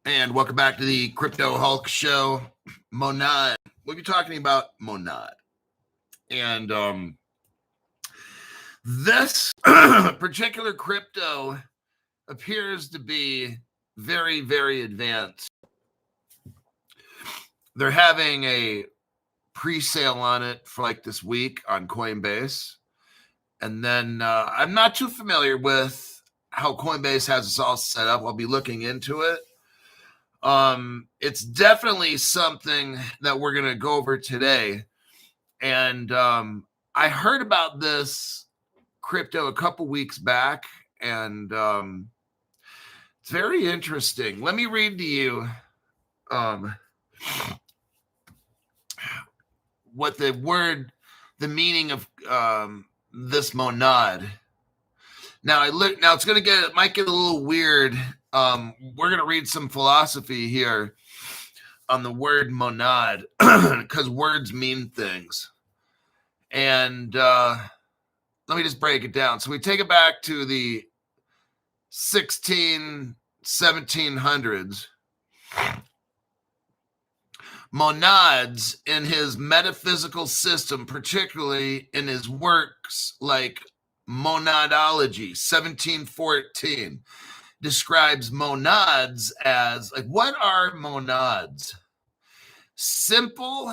And welcome back to the Crypto Hulk Show. Monad. We'll be talking about Monad. And this particular crypto appears to be very, very advanced. They're having a pre-sale on it for like this week on Coinbase. And then I'm not too familiar with how Coinbase has this all set up. I'll be looking into it. It's definitely something that we're going to go over today. And I heard about this crypto a couple weeks back, and it's very interesting. Let me read to you what the meaning of this monad. Now it's going to it might get a little weird. We're going to read some philosophy here on the word monad because words mean things. And let me just break it down. So we take it back to the 1700s. Monads in his metaphysical system, particularly in his works like Monadology, 1714, describes monads as, like, what are monads? Simple,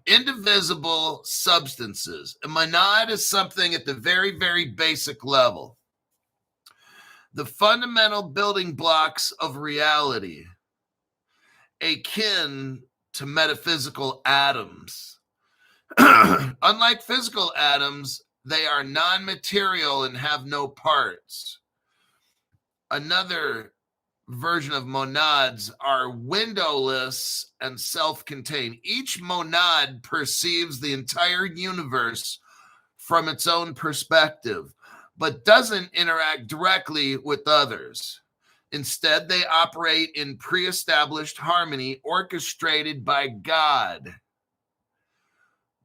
indivisible substances. A monad is something at the very, very basic level. The fundamental building blocks of reality, akin to metaphysical atoms. Unlike physical atoms, they are non-material and have no parts. Another version of monads are windowless and self-contained. Each monad perceives the entire universe from its own perspective, but doesn't interact directly with others. Instead, they operate in pre-established harmony orchestrated by God.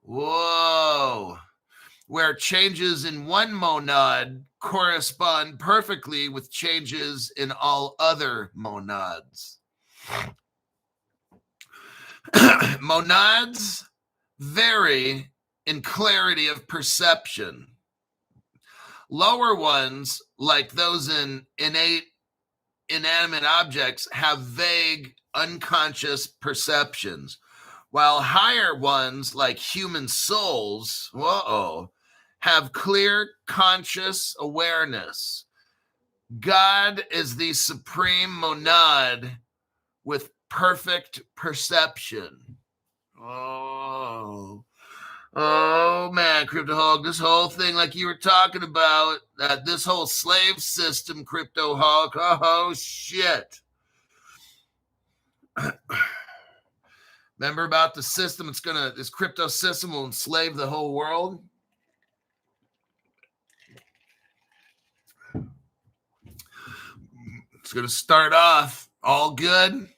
Whoa. Where changes in one monad correspond perfectly with changes in all other monads. Monads vary in clarity of perception. Lower ones, like those in inanimate objects, have vague, unconscious perceptions, while higher ones, like human souls, have clear, conscious awareness. God is the supreme monad with perfect perception. Oh man, Crypto Hulk, this whole thing, like you were talking about, this whole slave system, Crypto Hulk, oh shit. Remember about the system? This crypto system will enslave the whole world. It's going to start off all good.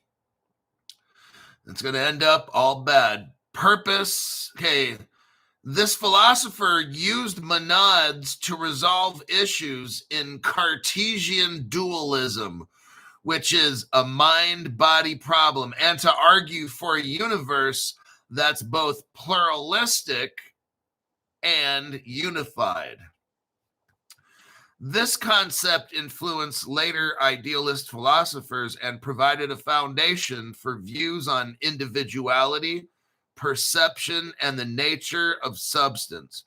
It's going to end up all bad. Purpose. Okay. This philosopher used monads to resolve issues in Cartesian dualism, which is a mind-body problem, and to argue for a universe that's both pluralistic and unified. This concept influenced later idealist philosophers and provided a foundation for views on individuality, perception, and the nature of substance.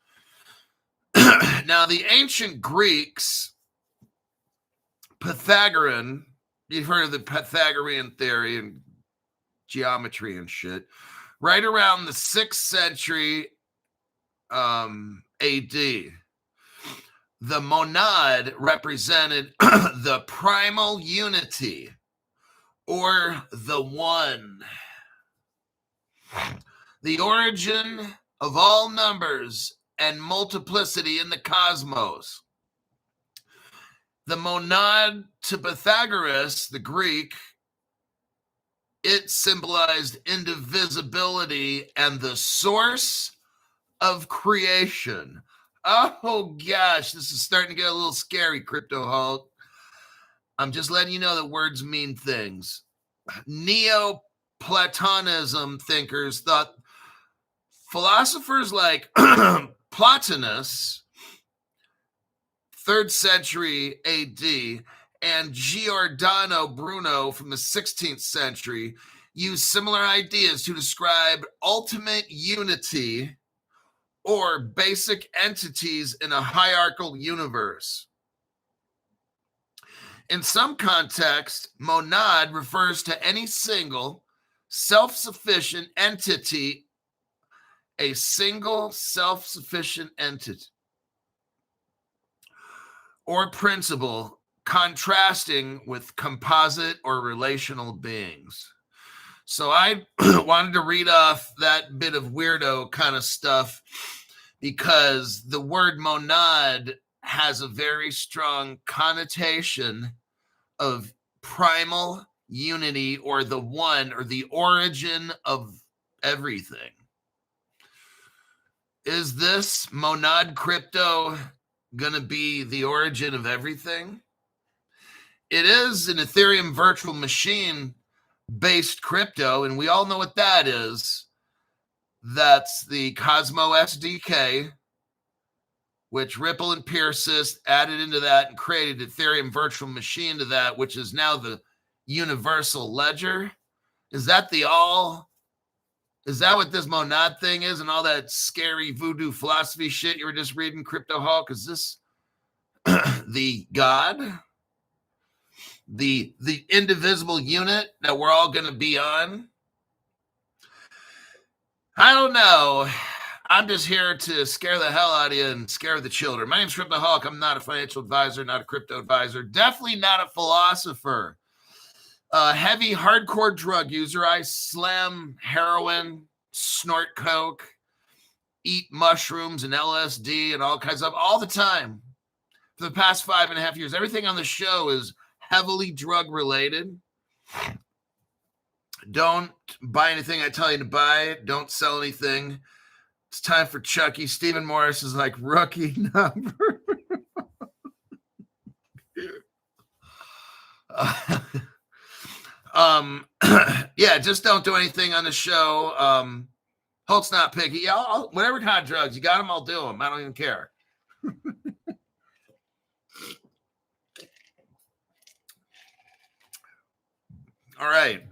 Now, the ancient Greeks, Pythagorean, you've heard of the Pythagorean theory and geometry and shit, right around the 6th century AD. The monad represented the primal unity, or the one. The origin of all numbers and multiplicity in the cosmos. The monad to Pythagoras, the Greek, it symbolized indivisibility and the source of creation. Oh gosh, this is starting to get a little scary, Crypto Hulk. I'm just letting you know that words mean things. Neoplatonism thinkers thought philosophers like Plotinus, 3rd century AD, and Giordano Bruno from the 16th century used similar ideas to describe ultimate unity or basic entities in a hierarchical universe. In some contexts, monad refers to any single self-sufficient entity, a single self-sufficient entity or principle, contrasting with composite or relational beings. So I wanted to read off that bit of weirdo kind of stuff because the word monad has a very strong connotation of primal unity or the one or the origin of everything. Is this monad crypto going to be the origin of everything? It is an Ethereum virtual machine based crypto, and we all know what that is. That's the Cosmo SDK, which Ripple and Persist added into that and created Ethereum virtual machine to that, which is now the universal ledger. Is that what this monad thing is and all that scary voodoo philosophy shit you were just reading, Crypto Hawk? Is this the God? The indivisible unit that we're all going to be on? I don't know. I'm just here to scare the hell out of you and scare the children. My name's Crypto Hawk. I'm not a financial advisor, not a crypto advisor, definitely not a philosopher. Heavy hardcore drug user. I slam heroin, snort coke, eat mushrooms and LSD and all kinds of all the time for the past 5.5 years. Everything on the show is heavily drug related. Don't buy anything I tell you to buy. Don't sell anything. It's time for Chucky. Stephen Morris is like rookie number. Yeah, just don't do anything on the show. Hulk's not picky. Yeah, whatever kind of drugs you got them, I'll do them. I don't even care. All right.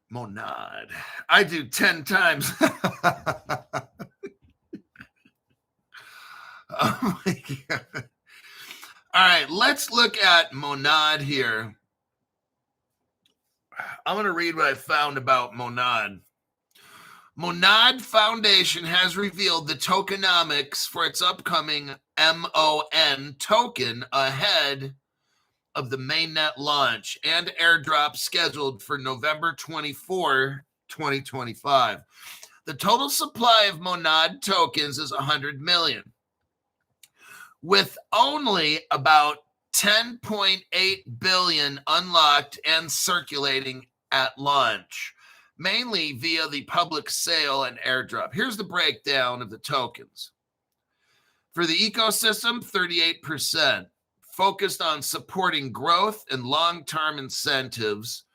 Monad. I do 10 times. Oh my God. All right, let's look at monad here. I'm going to read what I found about monad. Monad Foundation has revealed the tokenomics for its upcoming MON token ahead of the mainnet launch and airdrop scheduled for November 24, 2025. The total supply of monad tokens is 100 million, with only about 10.8 billion unlocked and circulating at launch, mainly via the public sale and airdrop. Here's the breakdown of the tokens. For the ecosystem, 38%, focused on supporting growth and long-term incentives.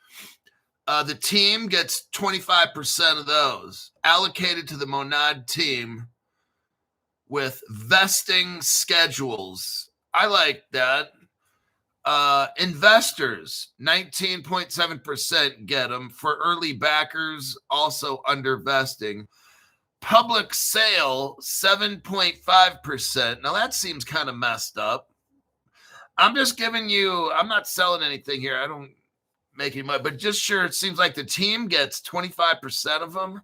The team gets 25% of those allocated to the monad team with vesting schedules. I like that. Investors, 19.7% get them. For early backers, also under vesting. Public sale, 7.5%. Now that seems kind of messed up. I'm just giving you, I'm not selling anything here. I don't make any money, but just sure, it seems like the team gets 25% of them.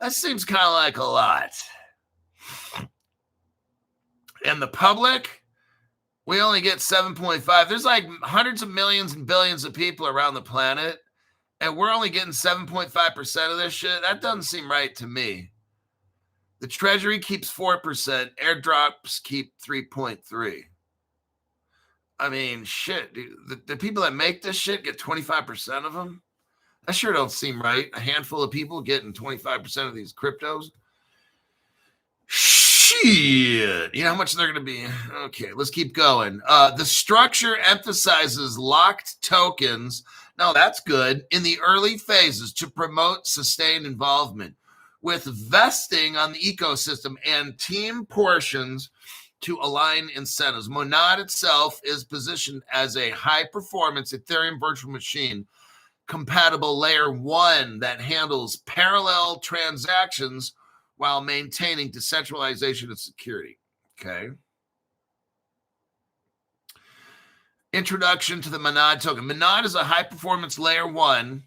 That seems kind of like a lot. And the public, we only get 7.5. There's like hundreds of millions and billions of people around the planet, and we're only getting 7.5% of this shit. That doesn't seem right to me. The Treasury keeps 4%. Airdrops keep 3.3%. I mean, shit, dude, the people that make this shit get 25% of them? That sure don't seem right. A handful of people getting 25% of these cryptos? Sheesh. Shit. You know how much they're going to be? Okay, let's keep going. The structure emphasizes locked tokens. No, that's good. In the early phases to promote sustained involvement with vesting on the ecosystem and team portions to align incentives. Monad itself is positioned as a high-performance Ethereum virtual machine compatible layer 1 that handles parallel transactions while maintaining decentralization and security. Okay. Introduction to the Monad token. Monad is a high-performance layer 1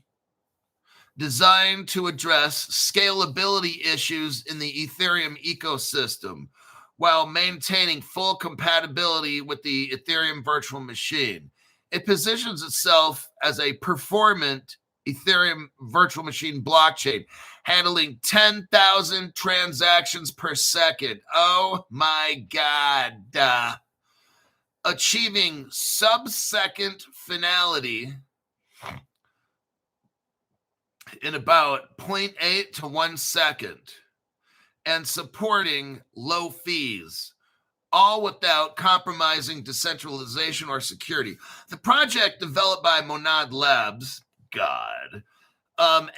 designed to address scalability issues in the Ethereum ecosystem while maintaining full compatibility with the Ethereum virtual machine. It positions itself as a performant Ethereum virtual machine blockchain, handling 10,000 transactions per second. Oh my God. Achieving sub-second finality in about 0.8 to 1 second and supporting low fees, all without compromising decentralization or security. The project developed by Monad Labs,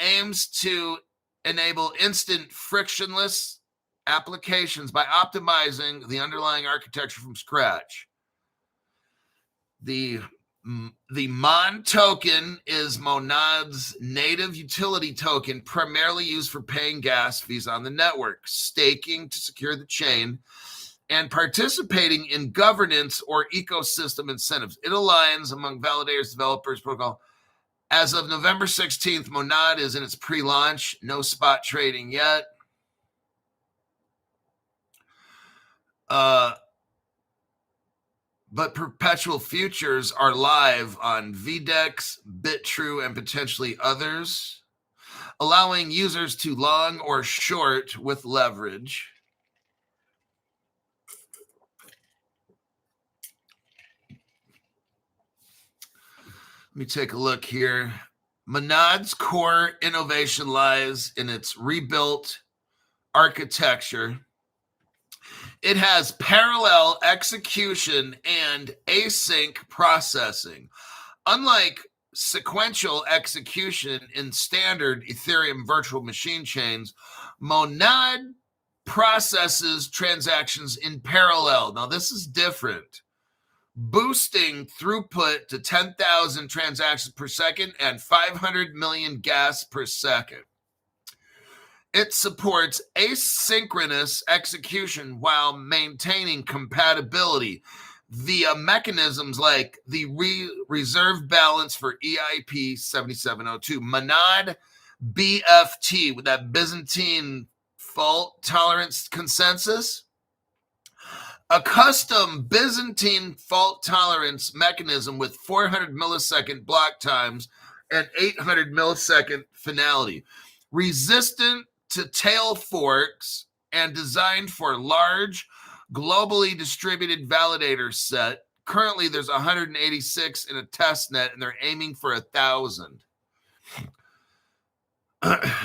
aims to enable instant frictionless applications by optimizing the underlying architecture from scratch. The Mon token is Monad's native utility token, primarily used for paying gas fees on the network, staking to secure the chain, and participating in governance or ecosystem incentives. It aligns among validators, developers, protocol. As of November 16th, Monad is in its pre-launch. No spot trading yet. But perpetual futures are live on VDEX, BitTrue, and potentially others, allowing users to long or short with leverage. Let me take a look here. Monad's core innovation lies in its rebuilt architecture. It has parallel execution and async processing. Unlike sequential execution in standard Ethereum virtual machine chains, Monad processes transactions in parallel. Now, this is different, boosting throughput to 10,000 transactions per second and 500 million gas per second. It supports asynchronous execution while maintaining compatibility via mechanisms like the reserve balance for EIP 7702, Monad BFT with that Byzantine fault tolerance consensus, a custom Byzantine fault tolerance mechanism with 400 millisecond block times and 800 millisecond finality, resistant to tail forks and designed for large, globally distributed validator set. Currently, there's 186 in a test net, and they're aiming for 1,000.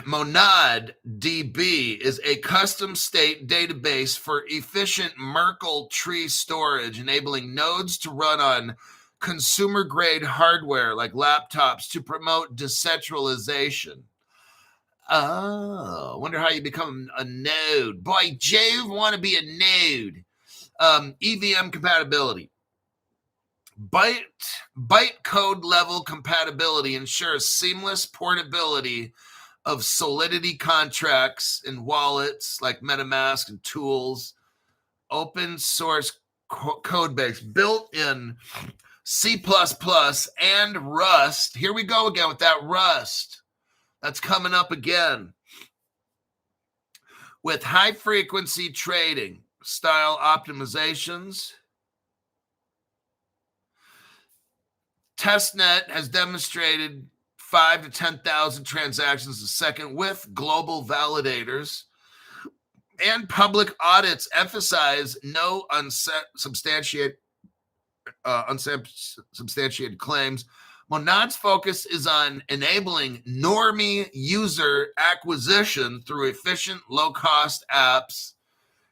Monad DB is a custom state database for efficient Merkle tree storage, enabling nodes to run on consumer-grade hardware like laptops to promote decentralization. Oh, I wonder how you become a node. Boy, Jove, want to be a node. EVM compatibility. Byte code level compatibility ensures seamless portability of Solidity contracts in wallets like MetaMask and tools. Open source code base built in C++ and Rust. Here we go again with that Rust. That's coming up again. With high-frequency trading style optimizations, testnet has demonstrated 5,000 to 10,000 transactions a second with global validators, and public audits emphasize no unsubstantiated claims. Monad's focus is on enabling normie user acquisition through efficient, low-cost apps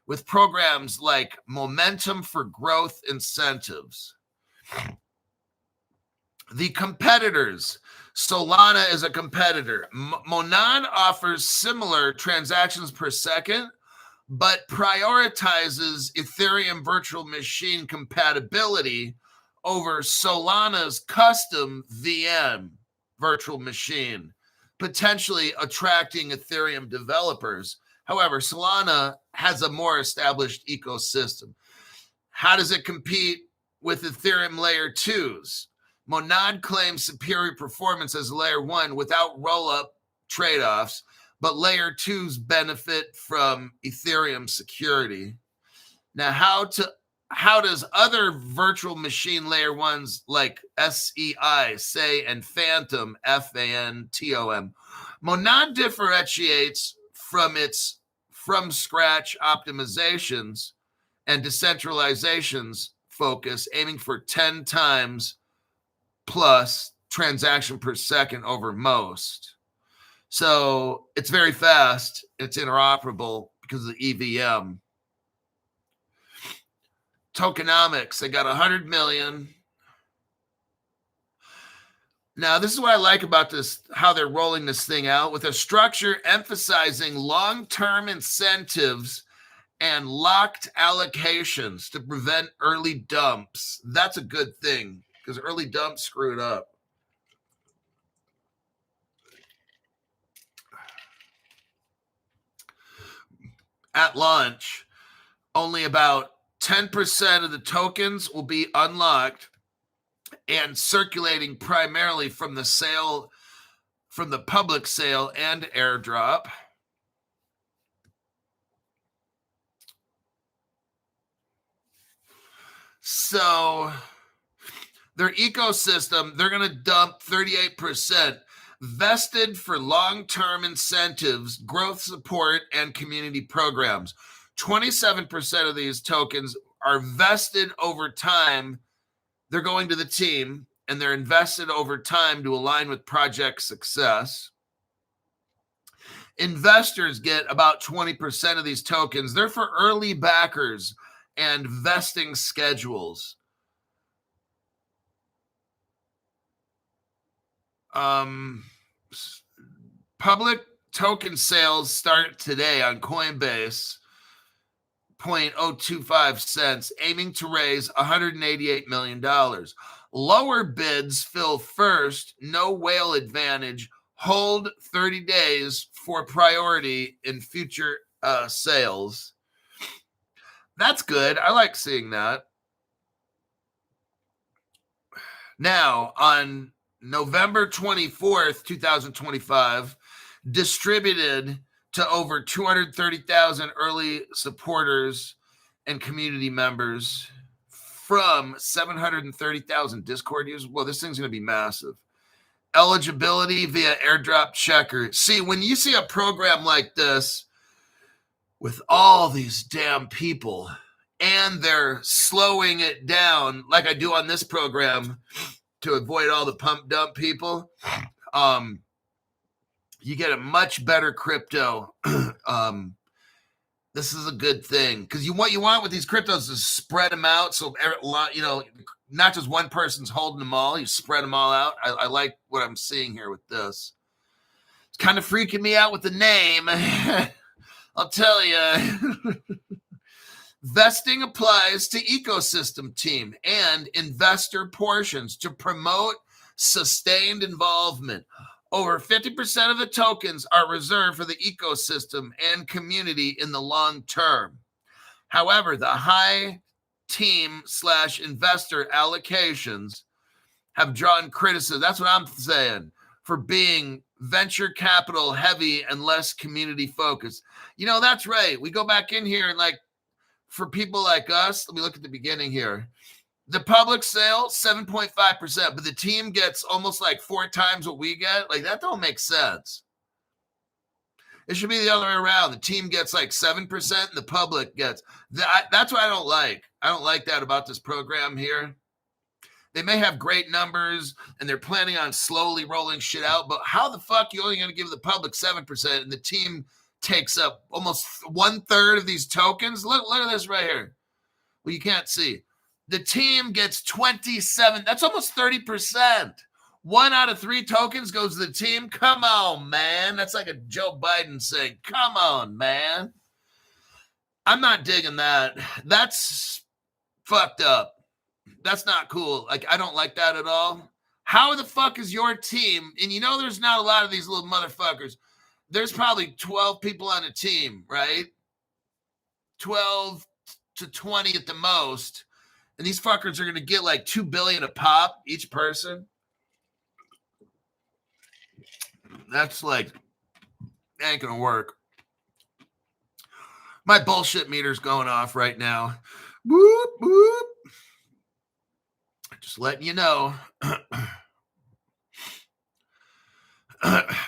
with programs like Momentum for Growth Incentives. The competitors. Solana is a competitor. Monad offers similar transactions per second, but prioritizes Ethereum virtual machine compatibility over Solana's custom VM virtual machine, potentially attracting Ethereum developers. However, Solana has a more established ecosystem. How does it compete with Ethereum layer 2s? Monad claims superior performance as layer 1 without roll-up trade-offs, but layer 2s benefit from Ethereum security. Now, how does other virtual machine layer 1s like SEI, SEI, and Phantom, FANTOM? Monad differentiates from its from-scratch optimizations and decentralizations focus, aiming for 10 times plus transaction per second over most. So it's very fast. It's interoperable because of the EVM. Tokenomics, they got 100 million. Now, this is what I like about this, how they're rolling this thing out with a structure emphasizing long-term incentives and locked allocations to prevent early dumps. That's a good thing because early dumps screw it up. At launch, only about 10% of the tokens will be unlocked and circulating primarily from the sale, from the public sale and airdrop. So their ecosystem, they're going to dump 38% vested for long-term incentives, growth support, and community programs. 27% of these tokens are vested over time. They're going to the team, and they're invested over time to align with project success. Investors get about 20% of these tokens. They're for early backers and vesting schedules. Public token sales start today on Coinbase, 0.025 cents, aiming to raise $188 million. Lower bids fill first, no whale advantage, hold 30 days for priority in future sales. That's good. I like seeing that. Now, on November 24th, 2025, distributed to over 230,000 early supporters and community members from 730,000 Discord users. Well, this thing's going to be massive. Eligibility via airdrop checker. See, when you see a program like this with all these damn people and they're slowing it down like I do on this program to avoid all the pump dump people, you get a much better crypto. This is a good thing because what you want with these cryptos is spread them out. So, not just one person's holding them all. You spread them all out. I like what I'm seeing here with this. It's kind of freaking me out with the name. I'll tell you. Vesting applies to ecosystem team and investor portions to promote sustained involvement. Over 50% of the tokens are reserved for the ecosystem and community in the long term. However, the high team/investor allocations have drawn criticism. That's what I'm saying, for being venture capital heavy and less community focused. That's right. We go back in here and for people like us, let me look at the beginning here. The public sale, 7.5%, but the team gets almost 4 times what we get. That don't make sense. It should be the other way around. The team gets 7% and the public gets. That's what I don't like. I don't like that about this program here. They may have great numbers and they're planning on slowly rolling shit out, but how the fuck are you only going to give the public 7% and the team takes up almost 1/3 of these tokens. Look at this right here. Well, you can't see. The team gets 27. That's almost 30%. 1 out of 3 tokens goes to the team. Come on, man. That's like a Joe Biden saying, come on, man. I'm not digging that. That's fucked up. That's not cool. Like, I don't like that at all. How the fuck is your team? And you know there's not a lot of these little motherfuckers. There's probably 12 people on a team, right? 12 to 20 at the most. And these fuckers are going to get like $2 billion a pop, each person. That's like, ain't going to work. My bullshit meter's going off right now. Whoop, whoop. Just letting you know.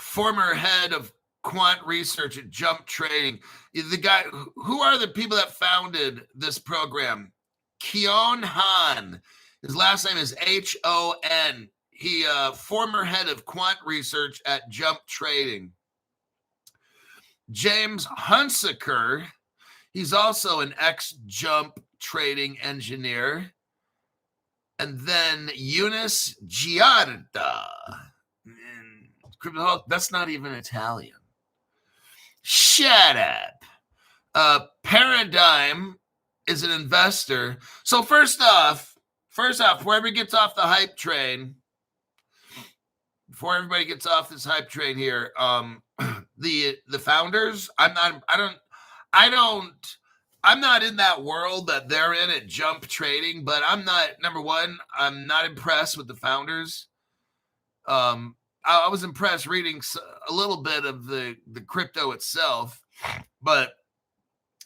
Former head of quant research at Jump Trading. The guy, who are the people that founded this program? Keon Han. His last name is H-O-N. He, former head of quant research at Jump Trading. James Hunsaker. He's also an ex-Jump Trading engineer. And then Eunice Giarda. That's not even Italian. Shut up. Paradigm is an investor. So first off, before everybody gets off the hype train, here, the founders, I'm not in that world that they're in at Jump Trading, but I'm not impressed with the founders. I was impressed reading a little bit of the crypto itself, but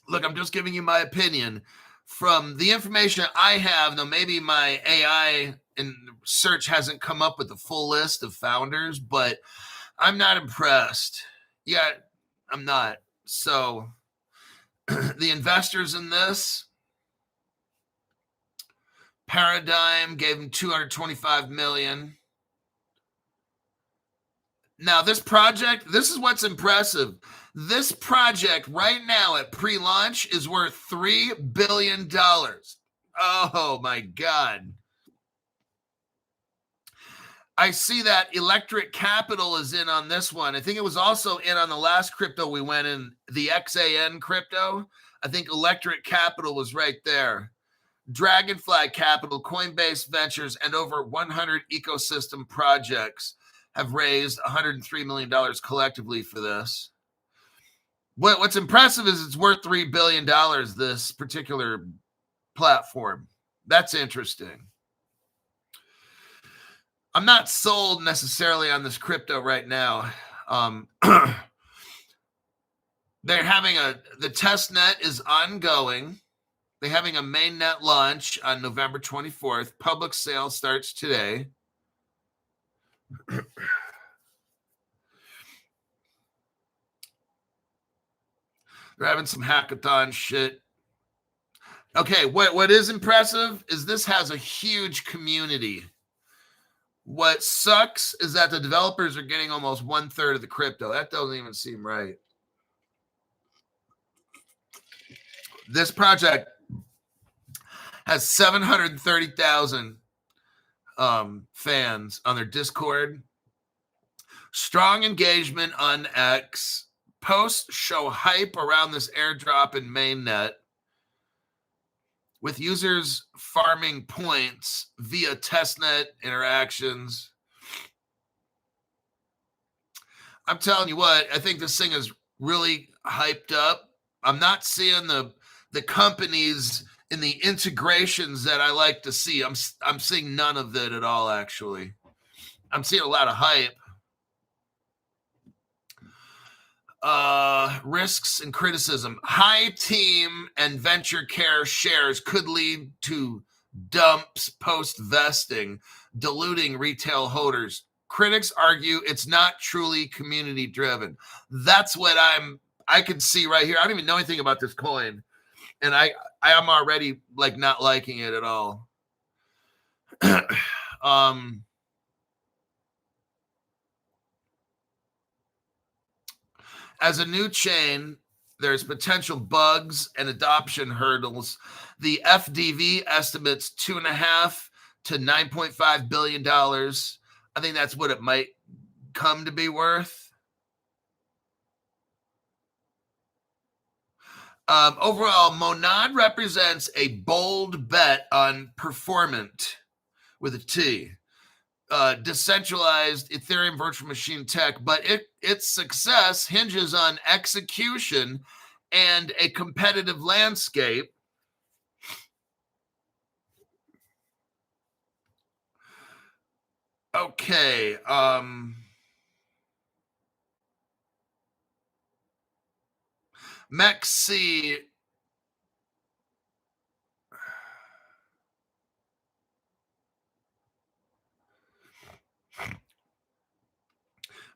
look, I'm just giving you my opinion from the information I have. Now, maybe my AI and search hasn't come up with the full list of founders, but I'm not impressed. Yeah, I'm not. So the investors in this, Paradigm gave them $225 million. Now, this project, this is what's impressive. This project right now at pre-launch is worth $3 billion. Oh, my God. I see that Electric Capital is in on this one. I think it was also in on the last crypto we went in, the XAN crypto. I think Electric Capital was right there. Dragonfly Capital, Coinbase Ventures, and over 100 ecosystem projects have raised $103 million collectively for this. What's impressive is it's worth $3 billion, this particular platform. That's interesting. I'm not sold necessarily on this crypto right now. They're having the test net is ongoing. They're having a mainnet launch on November 24th. Public sale starts today. They're having some hackathon shit. Okay, what is impressive is this has a huge community. What sucks is that the developers are getting almost 1/3 of the crypto. That doesn't even seem right. This project has 730,000 fans on their Discord. Strong engagement on X. Posts show hype around this airdrop in mainnet, with users farming points via testnet interactions. I'm telling you what, I think this thing is really hyped up. I'm not seeing the companies in the integrations that I like to see. I'm seeing none of that at all, actually. I'm seeing a lot of hype. Risks and criticism. High team and venture care shares could lead to dumps post-vesting, diluting retail holders. Critics argue it's not truly community-driven. That's what I can see right here. I don't even know anything about this coin, and I am already like not liking it at all. as a new chain, there's potential bugs and adoption hurdles. The FDV estimates $2.5 to $9.5 billion. I think that's what it might come to be worth. Overall, Monad represents a bold bet on performant with a T. Decentralized Ethereum virtual machine tech, but its success hinges on execution and a competitive landscape. Okay. MEXC.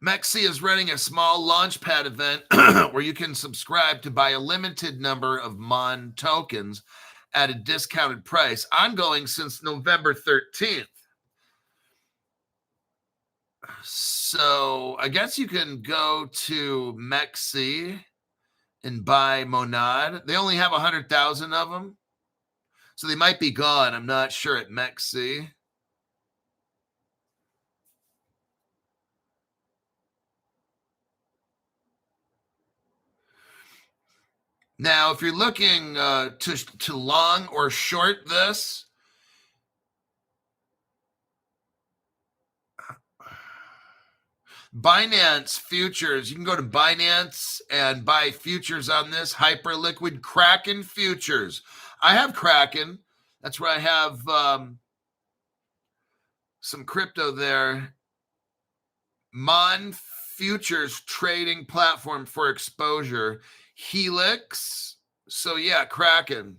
MEXC is running a small launchpad event where you can subscribe to buy a limited number of MON tokens at a discounted price, ongoing since November 13th. So I guess you can go to MEXC and buy Monad. They only have 100,000 of them, so they might be gone. I'm not sure at MEXC. Now, if you're looking to long or short this, Binance futures, you can go to Binance and buy futures on this Hyperliquid Kraken futures. I have Kraken. That's where I have some crypto there. Mon futures trading platform for exposure. Helix. So yeah, Kraken.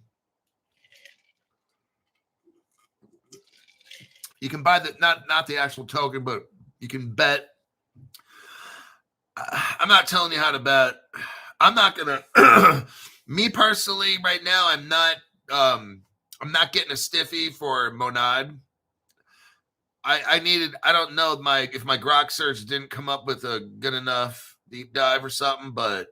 You can buy the not the actual token, but you can bet. I'm not telling you how to bet. I'm not gonna. Me personally, right now, I'm not getting a stiffy for Monad. I don't know if my Grok search didn't come up with a good enough deep dive or something, but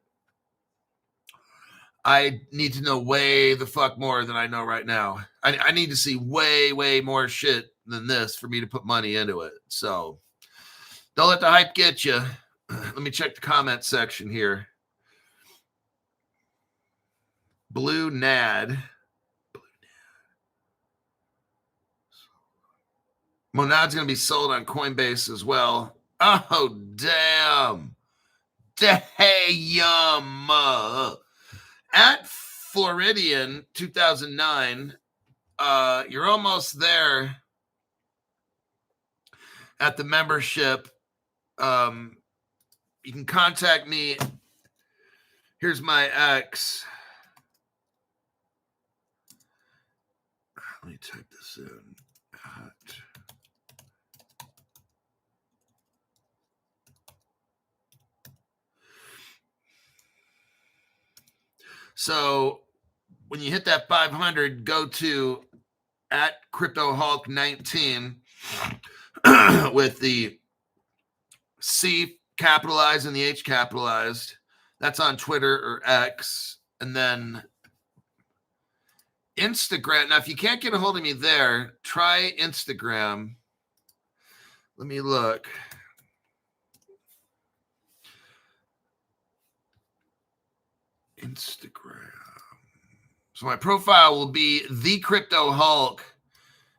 I need to know way the fuck more than I know right now. I need to see way more shit than this for me to put money into it. So don't let the hype get you. Let me check the comment section here. Blue Nad. Monad's going to be sold on Coinbase as well. Oh, damn. Damn. At Floridian 2009, you're almost there at the membership. You can contact me. Here's my X. Let me type this in. So when you hit that 500, go to at CryptoHulk19 with the C capitalized and the H capitalized. That's on Twitter or X. And then Instagram. Now, if you can't get a hold of me there, try Instagram. Let me look. Instagram. So my profile will be The Crypto Hulk.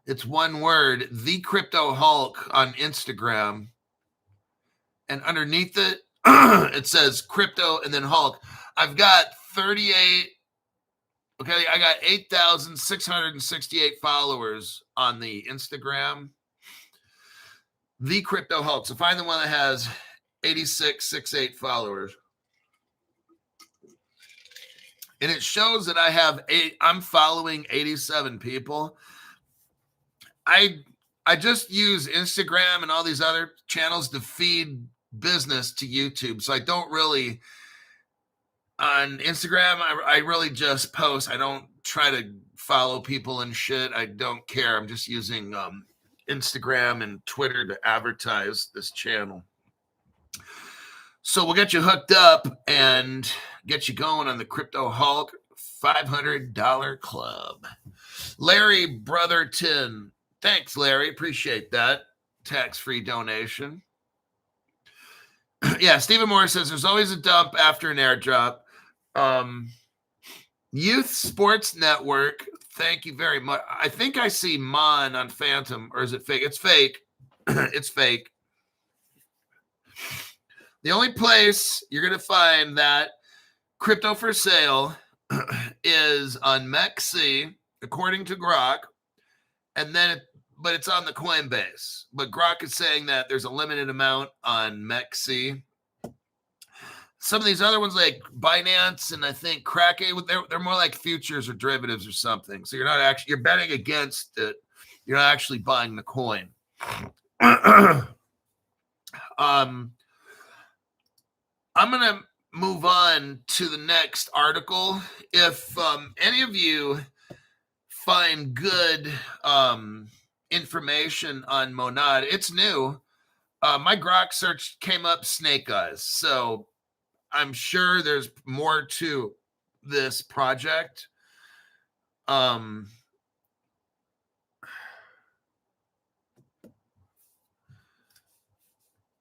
It's one word, The Crypto Hulk on Instagram. And underneath it, it says crypto and then Hulk. I've got 38. Okay, I got 8,668 followers on the Instagram. The Crypto Hulk. So find the one that has 8668 followers. And it shows that I'm following 87 people. I just use Instagram and all these other channels to feed business to YouTube. So I don't really, on Instagram, I really just post. I don't try to follow people and shit. I don't care. I'm just using Instagram and Twitter to advertise this channel. So we'll get you hooked up and get you going on the Crypto Hulk $500 club. Larry Brotherton. Thanks, Larry. Appreciate that. Tax-free donation. Yeah, Stephen Moore says there's always a dump after an airdrop. Youth Sports Network. Thank you very much. I think I see Mon on Phantom, or is it fake? It's fake. It's fake. The only place you're going to find that crypto for sale is on MEXC, according to Grok, and then but it's on the Coinbase. But Grok is saying that there's a limited amount on MEXC. Some of these other ones like Binance and I think Kraken, they're more like futures or derivatives or something. So you're betting against it. You're not actually buying the coin. I'm going to move on to the next article. If any of you find good information on Monad, it's new. My Grok search came up Snake Eyes. So I'm sure there's more to this project.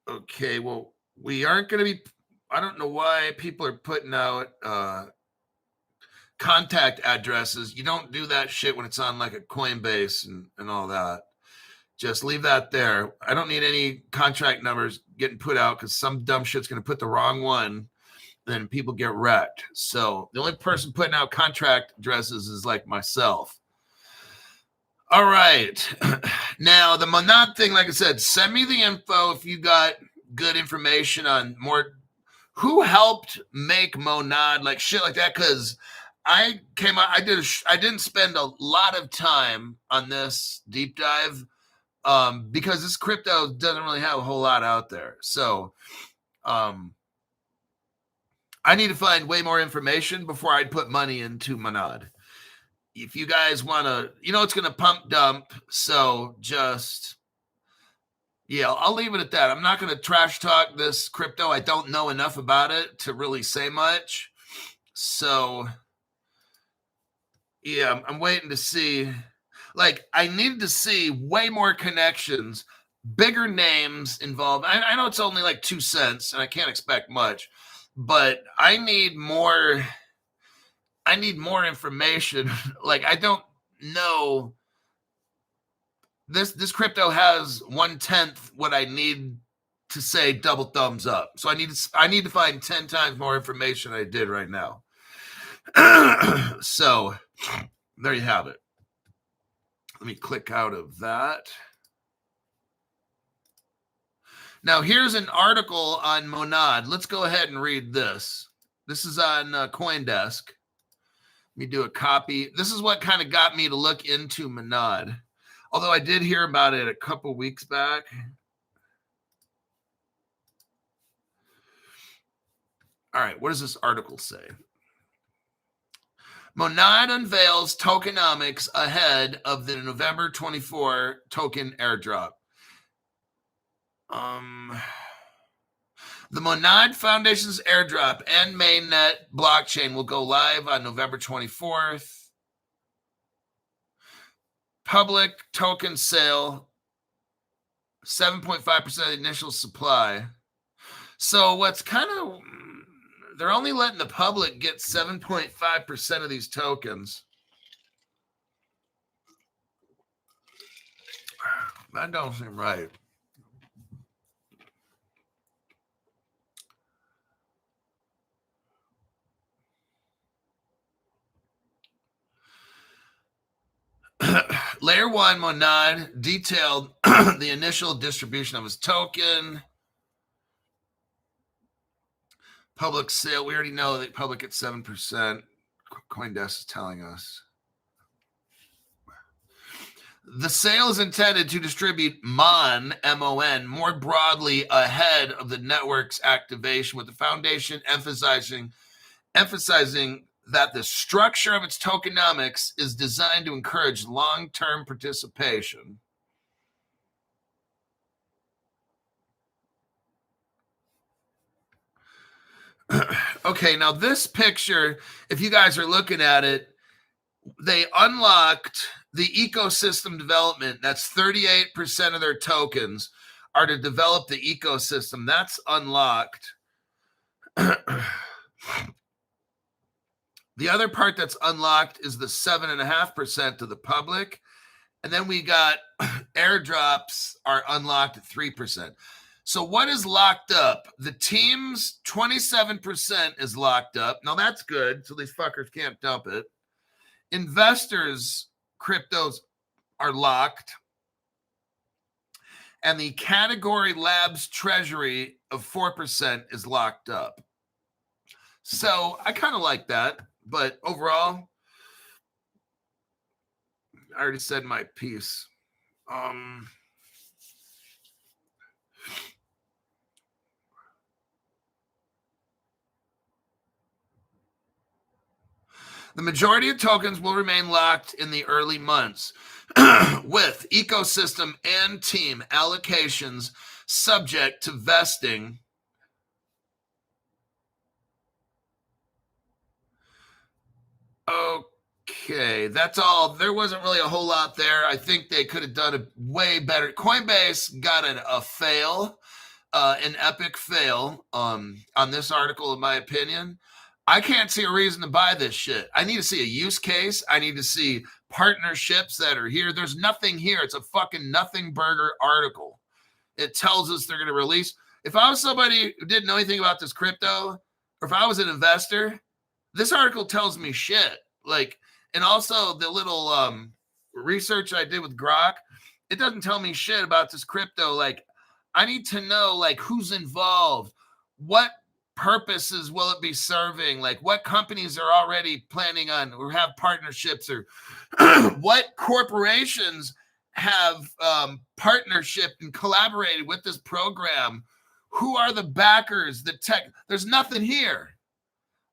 Okay, well, we aren't going to be, I don't know why people are putting out contact addresses. You don't do that shit when it's on like a Coinbase and all that. Just leave that there. I don't need any contract numbers getting put out because some dumb shit's going to put the wrong one. Then people get wrecked. So the only person putting out contract addresses is like myself. All right. Now, the Monad thing, like I said, send me the info if you got good information on more. Who helped make Monad, like shit like that? Because I came out, I didn't spend a lot of time on this deep dive because this crypto doesn't really have a whole lot out there. So I need to find way more information before I'd put money into Monad. If you guys want to, it's going to pump dump. So just, yeah, I'll leave it at that. I'm not going to trash talk this crypto. I don't know enough about it to really say much. So, yeah, I'm waiting to see. Like, I needed to see way more connections, bigger names involved. I know it's only like 2 cents, and I can't expect much, but I need more information. Like, I don't know. This crypto has 1/10 what I need to say double thumbs up. So I need to find 10 times more information than I did right now. So there you have it. Let me click out of that. Now here's an article on Monad. Let's go ahead and read this. This is on CoinDesk. Let me do a copy. This is what kind of got me to look into Monad. Although I did hear about it a couple weeks back. All right, what does this article say? Monad unveils tokenomics ahead of the November 24 token airdrop. The Monad Foundation's airdrop and mainnet blockchain will go live on November 24th. Public token sale, 7.5% of the initial supply. So what's kind of, they're only letting the public get 7.5% of these tokens. That don't seem right. Layer 1 Monad detailed the initial distribution of his token. Public sale, we already know that public at 7%. CoinDesk is telling us. The sale is intended to distribute MON, M-O-N, more broadly ahead of the network's activation, with the foundation emphasizing that the structure of its tokenomics is designed to encourage long-term participation. Okay, now this picture, if you guys are looking at it, they unlocked the ecosystem development. That's 38% of their tokens are to develop the ecosystem. That's unlocked. The other part that's unlocked is the 7.5% to the public. And then we got airdrops are unlocked at 3%. So what is locked up? The team's 27% is locked up. Now that's good. So these fuckers can't dump it. Investors' cryptos are locked. And the category labs treasury of 4% is locked up. So I kind of like that. But overall, I already said my piece. The majority of tokens will remain locked in the early months with ecosystem and team allocations subject to vesting. Okay, that's all. There wasn't really a whole lot there. I think they could have done a way better. Coinbase got a fail, an epic fail on this article, in my opinion. I can't see a reason to buy this shit. I need to see a use case. I need to see partnerships that are here. There's nothing here. It's a fucking nothing burger article. It tells us they're going to release. If I was somebody who didn't know anything about this crypto, or if I was an investor, this article tells me shit. Like, and also the little research I did with Grok, it doesn't tell me shit about this crypto. Like, I need to know, like, who's involved, what purposes will it be serving, like what companies are already planning on or have partnerships, or what corporations have partnership and collaborated with this program, who are the backers, the tech. There's nothing here.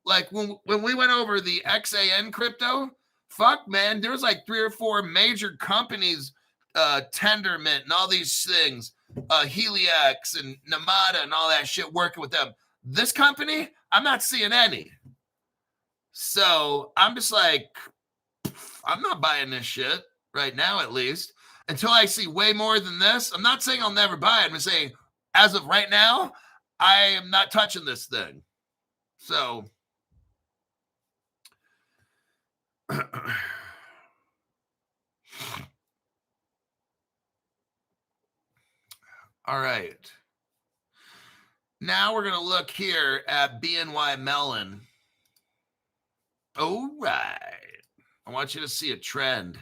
Like when we went over the XAN crypto, fuck man, there was like 3 or 4 major companies, Tendermint and all these things, Helix and Namada and all that shit working with them. This company, I'm not seeing any. So I'm just like, I'm not buying this shit right now, at least, until I see way more than this. I'm not saying I'll never buy it. I'm just saying, as of right now, I am not touching this thing. So, all right. Now we're going to look here at BNY Mellon. All right. I want you to see a trend.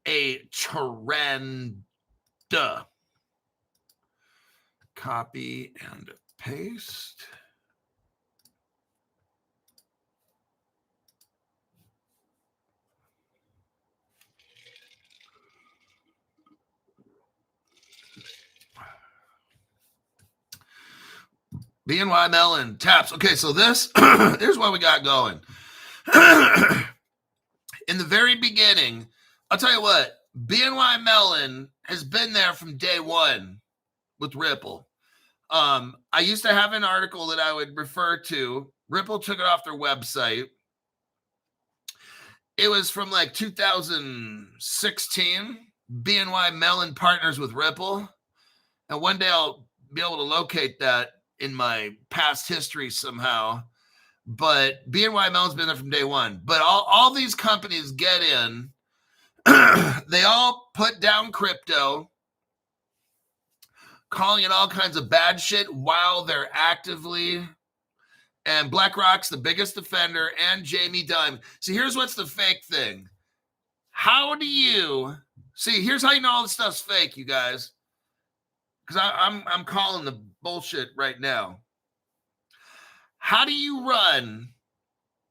A trend. Copy and paste. BNY Mellon taps. Okay, so this, here's what we got going. In the very beginning, I'll tell you what, BNY Mellon has been there from day one with Ripple. I used to have an article that I would refer to. Ripple took it off their website. It was from like 2016. BNY Mellon partners with Ripple. And one day I'll be able to locate that in my past history somehow. But BNY Mellon's been there from day one. But all these companies get in. They all put down crypto, calling it all kinds of bad shit while they're actively. And BlackRock's the biggest offender, and Jamie Dimon. See, here's what's the fake thing. How do you see? Here's how you know all this stuff's fake, you guys. Because I'm calling the bullshit right now. How do you run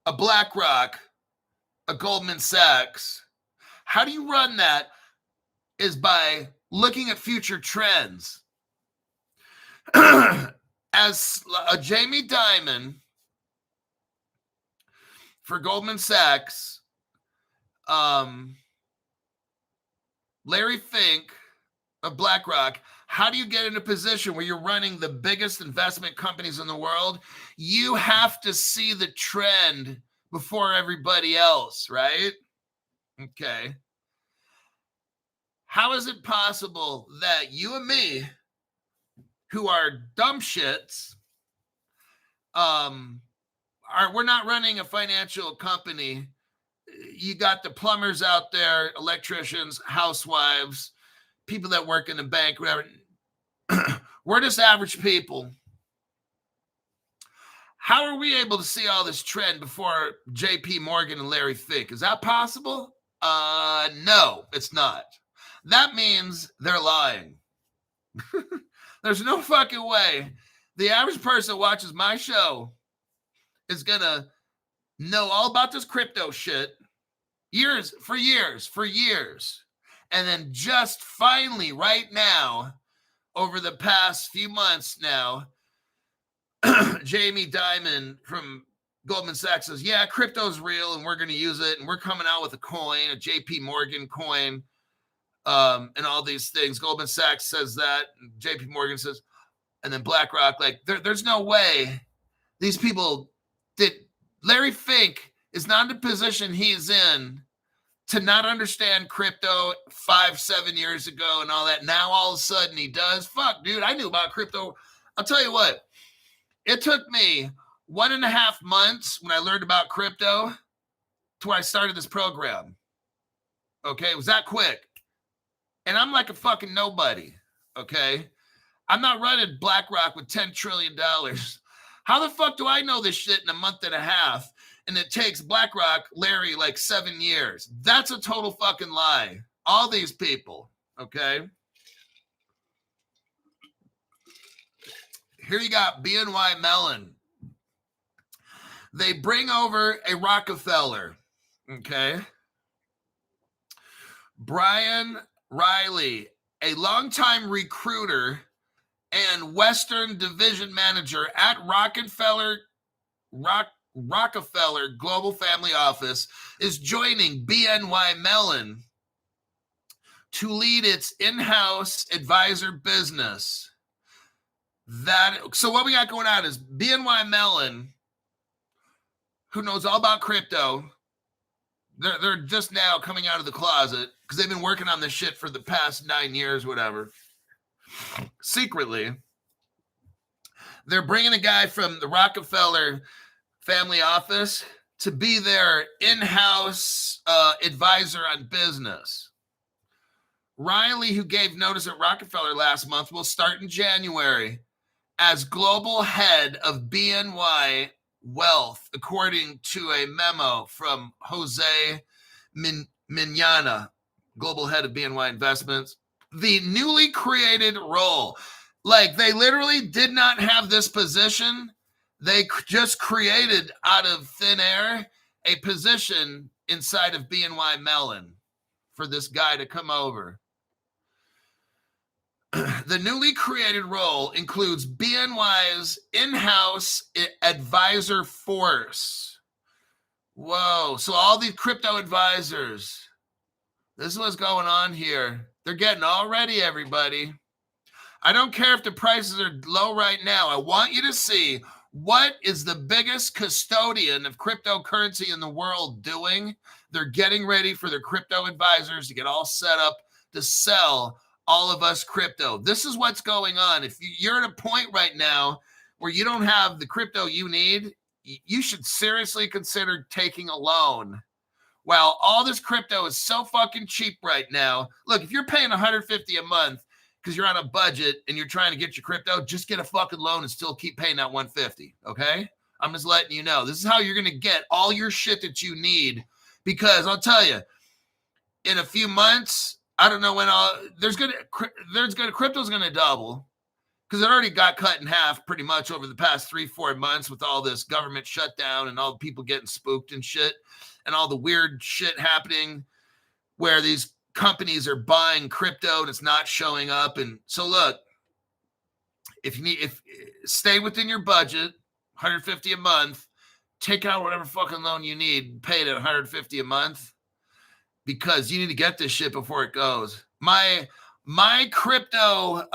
a BlackRock, a Goldman Sachs? How do you run that? Is by looking at future trends. As a Jamie Dimon for Goldman Sachs, Larry Fink of BlackRock, How do you get in a position where you're running the biggest investment companies in the world? You have to see the trend before everybody else, right? Okay. How is it possible that you and me, who are dumb shits, we're not running a financial company? You got the plumbers out there, electricians, housewives, people that work in the bank, whatever. We're just average people. How are we able to see all this trend before JP Morgan and Larry Fink? Is that possible? No, it's not. That means they're lying. There's no fucking way the average person that watches my show is gonna know all about this crypto shit for years. And then just finally right now, over the past few months now, Jamie Dimon from Goldman Sachs says, yeah, crypto's real and we're going to use it. And we're coming out with a coin, a JP Morgan coin, and all these things. Goldman Sachs says that. JP Morgan says, and then BlackRock, like, there's no way these people did. Larry Fink is not in the position he's in to not understand crypto 5-7 years ago and all that. Now all of a sudden he does. Fuck, dude, I knew about crypto. I'll tell you what, it took me 1.5 months when I learned about crypto to when I started this program. Okay, it was that quick. And I'm like a fucking nobody, okay? I'm not running BlackRock with $10 trillion. How the fuck do I know this shit in a month and a half? And it takes BlackRock, Larry, like 7 years. That's a total fucking lie. All these people, okay? Here you got BNY Mellon. They bring over a Rockefeller, okay? Brian Riley, a longtime recruiter and Western division manager at Rockefeller Global Family Office, is joining BNY Mellon to lead its in-house advisor business. So what we got going on is BNY Mellon, who knows all about crypto, they're just now coming out of the closet because they've been working on this shit for the past 9 years, whatever. Secretly, they're bringing a guy from the Rockefeller family office to be their in-house advisor on business. Riley, who gave notice at Rockefeller last month, will start in January as global head of BNY Wealth, according to a memo from Jose Mignana, global head of BNY Investments. The newly created role, like they literally did not have this position. They just created out of thin air a position inside of BNY Mellon for this guy to come over. The newly created role includes BNY's in-house advisor force. Whoa. So all these crypto advisors, this is what's going on here. They're getting all ready, everybody. I don't care if the prices are low right now. I want you to see what is the biggest custodian of cryptocurrency in the world doing. They're getting ready for their crypto advisors to get all set up to sell all of us crypto. This is what's going on. If you're at a point right now where you don't have the crypto you need, you should seriously consider taking a loan. While all this crypto is so fucking cheap right now. Look, if you're paying $150 a month because you're on a budget and you're trying to get your crypto, just get a fucking loan and still keep paying that $150, okay? I'm just letting you know. This is how you're going to get all your shit that you need, because I'll tell you, in a few months, I don't know when crypto's going to double, because it already got cut in half pretty much over the past 3-4 months with all this government shutdown and all the people getting spooked and shit and all the weird shit happening where these companies are buying crypto and it's not showing up. And so look, if stay within your budget, $150 a month, take out whatever fucking loan you need, pay it at $150 a month, because you need to get this shit before it goes. My My crypto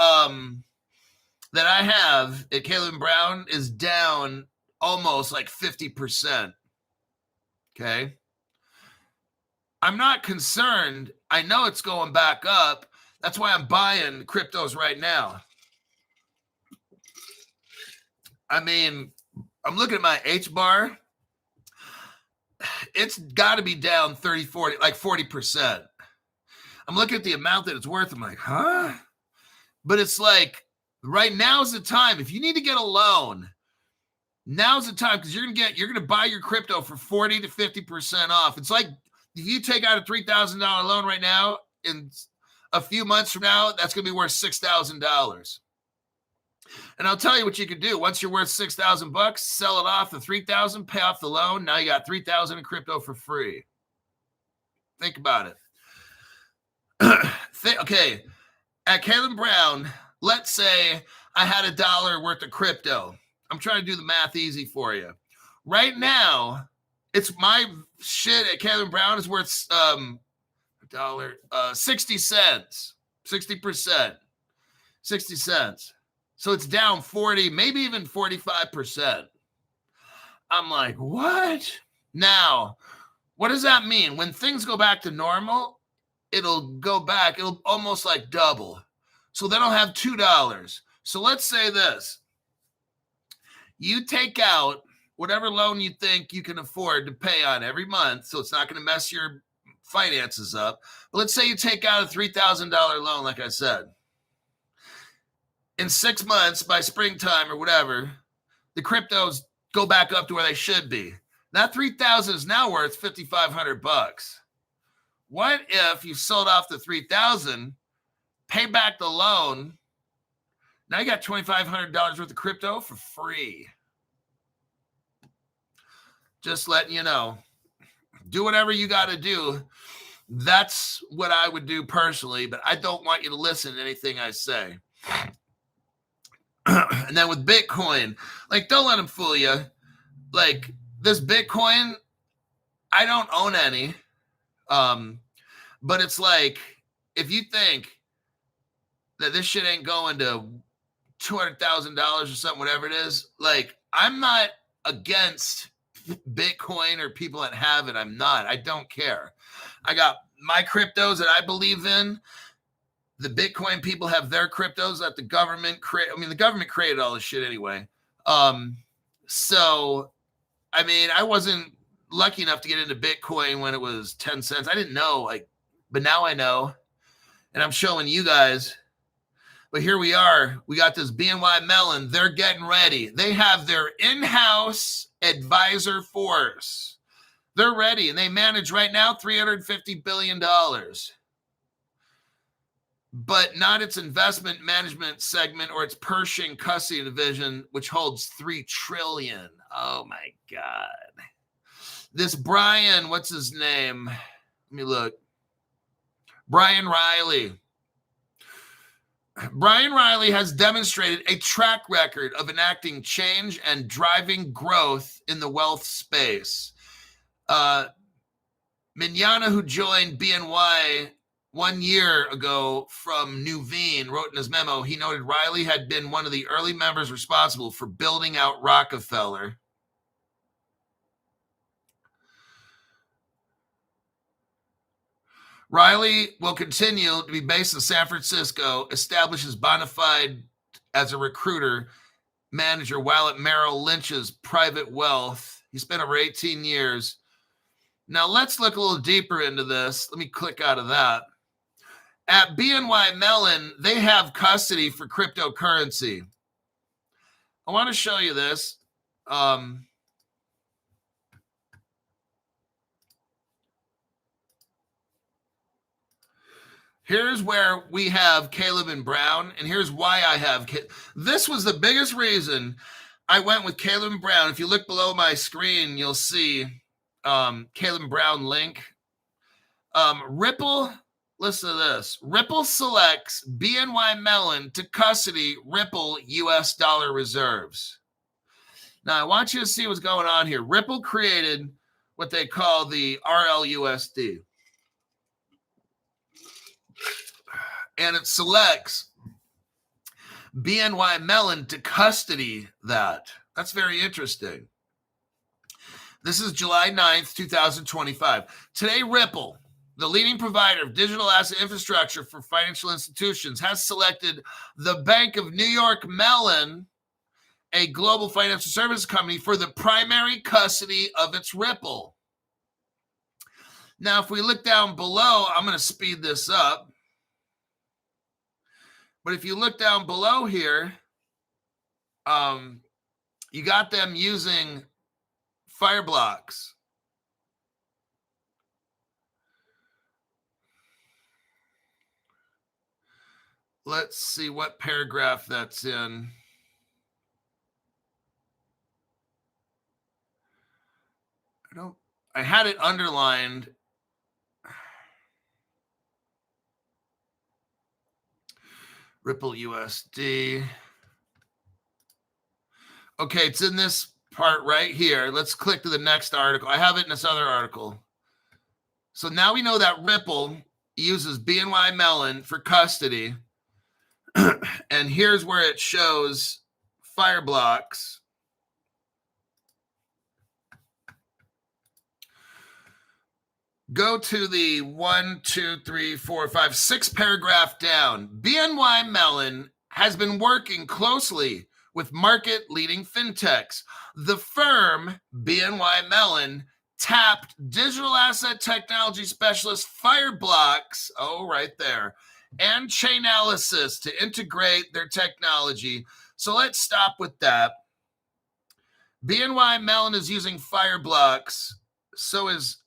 that I have at Caleb Brown is down almost like 50%. Okay. I'm not concerned. I know it's going back up. That's why I'm buying cryptos right now. I mean, I'm looking at my HBAR. It's got to be down 30, 40, like 40%. I'm looking at the amount that it's worth. I'm like, huh? But it's like, right now's the time. If you need to get a loan, now's the time, because you're gonna buy your crypto for 40 to 50% off. It's like if you take out a $3,000 loan right now, in a few months from now, that's gonna be worth $6,000. And I'll tell you what you could do. Once you're worth $6,000, sell it off the $3,000, pay off the loan. Now you got $3,000 in crypto for free. Think about it. Okay, at Caleb Brown, let's say I had $1 worth of crypto. I'm trying to do the math easy for you. Right now, it's my shit at Caleb Brown is worth $1, 60 cents, 60%, 60 cents. So it's down 40, maybe even 45%. I'm like, what? Now, what does that mean? When things go back to normal, it'll go back. It'll almost like double. So then I'll have $2. So let's say this. You take out whatever loan you think you can afford to pay on every month, so it's not going to mess your finances up. But let's say you take out a $3,000 loan, like I said. In 6 months, by springtime or whatever, the cryptos go back up to where they should be. That $3,000 is now worth $5,500. What if you sold off the $3,000, pay back the loan? Now you got $2,500 worth of crypto for free. Just letting you know. Do whatever you got to do. That's what I would do personally, but I don't want you to listen to anything I say. And then with Bitcoin, like, don't let them fool you. Like, this Bitcoin, I don't own any. But it's like, if you think that this shit ain't going to $200,000 or something, whatever it is, like, I'm not against Bitcoin or people that have it. I'm not. I don't care. I got my cryptos that I believe in. The Bitcoin people have their cryptos that the government created. I mean, the government created all this shit anyway. So, I mean, I wasn't lucky enough to get into Bitcoin when it was 10 cents. I didn't know, like, but now I know, and I'm showing you guys. But here we are. We got this BNY Mellon. They're getting ready. They have their in-house advisor force. They're ready, and they manage right now $350 billion. But not its investment management segment or its Pershing custody division, which holds $3 trillion. Oh, my God. This Brian, what's his name? Let me look. Brian Riley. Brian Riley has demonstrated a track record of enacting change and driving growth in the wealth space. Mignana, who joined BNY 1 year ago from Nuveen, wrote in his memo, he noted Riley had been one of the early members responsible for building out Rockefeller. Riley will continue to be based in San Francisco, establishes bona fide as a recruiter manager while at Merrill Lynch's private wealth. He spent over 18 years. Now let's look a little deeper into this. Let me click out of that. At BNY Mellon, they have custody for cryptocurrency. I want to show you this. Here's where we have Caleb and Brown, and here's why I have. This was the biggest reason I went with Caleb and Brown. If you look below my screen, you'll see Caleb and Brown link. Ripple, listen to this. Ripple selects BNY Mellon to custody Ripple US dollar reserves. Now, I want you to see what's going on here. Ripple created what they call the RLUSD. and it selects BNY Mellon to custody that. That's very interesting. This is July 9th, 2025. Today, Ripple, the leading provider of digital asset infrastructure for financial institutions, has selected the Bank of New York Mellon, a global financial services company, for the primary custody of its Ripple. Now, if we look down below, I'm going to speed this up. But if you look down below here, you got them using Fireblocks. Let's see what paragraph that's in. I had it underlined. Ripple USD. Okay, it's in this part right here. Let's click to the next article. I have it in this other article. So now we know that Ripple uses BNY Mellon for custody. And here's where it shows Fireblocks. Go to the 1, 2, 3, 4, 5, 6 paragraph down. BNY Mellon has been working closely with market-leading fintechs. The firm, BNY Mellon, tapped digital asset technology specialist Fireblocks, right there, and Chainalysis to integrate their technology. So let's stop with that. BNY Mellon is using Fireblocks. So is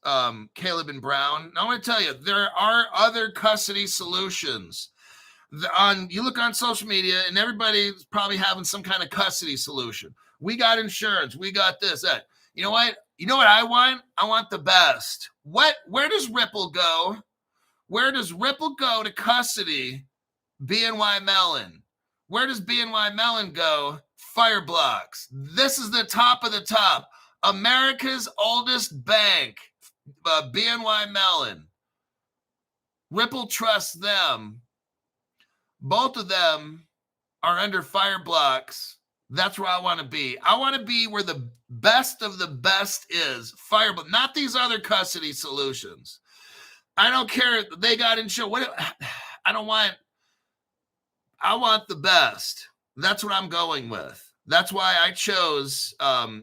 Caleb and Brown. Now, I want to tell you, there are other custody solutions. You look on social media, and everybody's probably having some kind of custody solution. We got insurance. We got this, that. You know what? You know what I want? I want the best. Where does Ripple go? Where does Ripple go to custody BNY Mellon? Where does BNY Mellon go? Fireblocks. This is the top of the top. America's oldest bank, BNY Mellon. Ripple trusts them. Both of them are under Fireblocks. That's where I want to be. I want to be where the best of the best is. Fireblocks, not these other custody solutions. I don't care. They got insurance. I want the best. That's what I'm going with. That's why I chose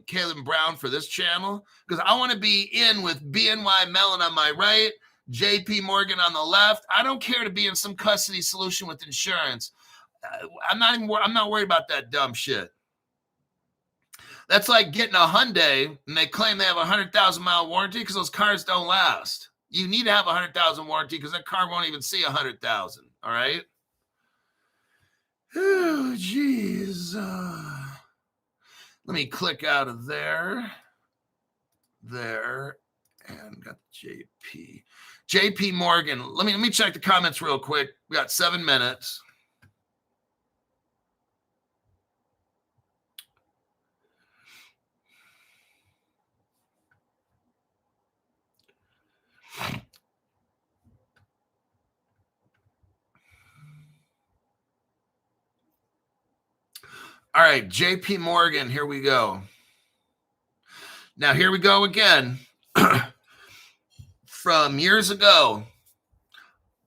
Caleb Brown for this channel, because I want to be in with BNY Mellon on my right, JP Morgan on the left. I don't care to be in some custody solution with insurance. I'm not worried about that dumb shit. That's like getting a Hyundai and they claim they have a 100,000-mile warranty because those cars don't last. You need to have a 100,000 warranty because that car won't even see 100,000. All right. Oh, geez. Let me click out of there, and got JP Morgan. Let me check the comments real quick. We got 7 minutes. All right, JP Morgan, here we go. Now, here we go again. From years ago,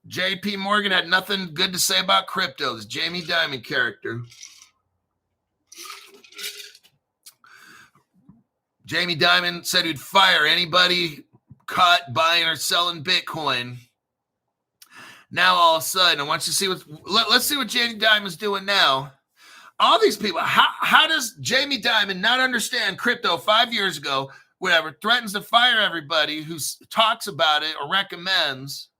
JP Morgan had nothing good to say about crypto. This Jamie Dimon character. Jamie Dimon said he'd fire anybody caught buying or selling Bitcoin. Now, all of a sudden, I want you to see let's see what Jamie Dimon's doing now. All these people, how does Jamie Dimon not understand crypto 5 years ago, whatever, threatens to fire everybody who talks about it or recommends?